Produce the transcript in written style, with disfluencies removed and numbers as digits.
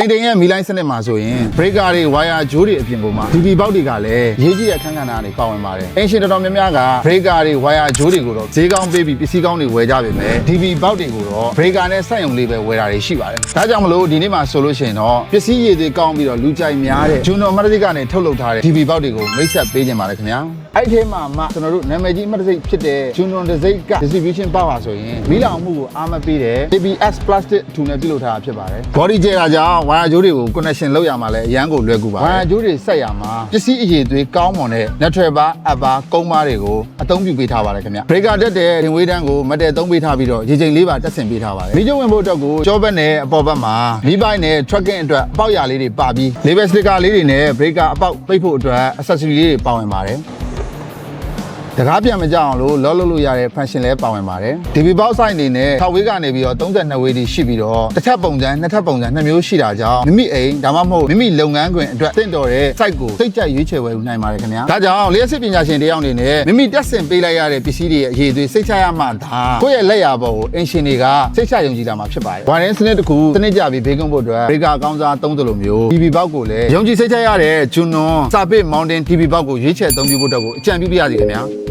အိမ်တိန်ရဲ့မီလိုင်းစနစ်မှာဆိုရင် breaker တွေ wire ဂျိုးတွေအပြင်ပေါ်မှာ DB ဘောက်တွေကလည်းရေးကြီးတဲ့အခန်းကဏ္ဍတွေပါဝင်ပါတယ်အင်ရှင်တော်တော်များများက breaker တွေ wire ဂျိုးတွေကိုတော့ဈေးကောင်းပေးပြီးပစ္စည်းကောင်းတွေဝယ်ကြပေမဲ့ DB ဘောက်တွေကိုတော့ breaker နဲ့စက်ရုံလေးပဲဝယ်တာတွေရှိပါတယ်ဒါကြောင့်မလို့ဒီနေ့မှာဆိုလို့ရှိရင်တော့ပစ္စည်းရည်တွေကောင်းပြီးတော့လူကြိုက်များတဲ့ Juno မတ်တစိတ်ကနေထုတ်လုပ်ထားတဲ့ DB ဘောက်တွေကိုမိတ်ဆက်ပေးကြပါတယ်ခင်ဗျာအဲ့ဒီထဲမှာမှကျွန်တော်တို့နာမည်ကြီးမတ်တစိတ်ဖြစ်တဲ့ Juno တစိတ်က distribution power ဆိုရင်မီးလောင်မှုကိုအားမပေးတဲ့ ABS plastic အထူနဲ့ပြုလုပ်ထားတာဖြစ်ပါတယ် body ကျဲတာကြောင့် wire ဂျိုးတွေကို connection လုပ်ရမှာလဲအရန်ကိုလွယ်ကူပါ wire ဂျိုးတွေဆက်ရမှာပစ္စည်းအရည်အသွေးကောင်းမွန်တဲ့ natural bar app bar ကုန်းbarတွေကိုအသုံးပြုပေးထားပါတယ်ခင်ဗျ breaker တက်တဲ့တင်ဝေးတန်းကိုမတ်တဲသုံးပေးထားပြီးတော့ရေချိန်လေးပါတက်ဆင်ပေးထားပါတယ်မီးကျုံဝင်ဖို့အတွက်ကိုကြောဘက်နဲ့အပေါ်ဘက်မှာမီးပိုင်းနဲ့ tracking အတွက်အပေါက်ရလေးတွေပါပြီး label sticker လေးတွေနဲ့ breaker အပေါက်ပိတ်ဖို့အတွက် accessory လေးတွေပါဝင်ပါတယ်တကားပြန်မကြအောင်လို့လောလို့ရတဲ့ function လဲပါဝင်ပါတယ် DB box size အနေနဲ့6ဝေးကနေပြီးတော့32ဝေးထိရှိပြီးတော့တစ်ထပ်ပုံစံနှစ်ထပ်ပုံစံနှစ်မျိုးရှိတာကြောင့်မိမိအိမ်ဒါမှမဟုတ်မိမိလုပ်ငန်းခွင်အတွက်တင့်တော်တဲ့ site ကိုစိတ်ကြိုက်ရွေးချယ်ဝယ်ယူနိုင်ပါတယ်ခင်ဗျာဒါကြောင့်လျှက်စစ်ပညာရှင်တယောက်အနေနဲ့မိမိတက်ဆင်ပေးလိုက်ရတဲ့ပစ္စည်းတွေရဲ့အရေးအသွေးစိတ်ချရမှဒါကိုယ့်ရဲ့လက်ရာပေါ်ကိုအင်ရှင်တွေကစိတ်ချယုံကြည်လာမှာဖြစ်ပါတယ် wiring စနစ်တစ်ခုစနစ်ကြပြီးဘေးကင်းဖို့အတွက် breaker အကောင်းစားသုံးသလိုမျိုး DB box ကိုလည်းယုံကြည်စိတ်ချရတဲ့ Juno စာပစ် mountain DB box ကိုရွေးချယ်အသုံးပြုဖို့အတွက်ကိုအကြံပြုပြရစီခင်ဗျာ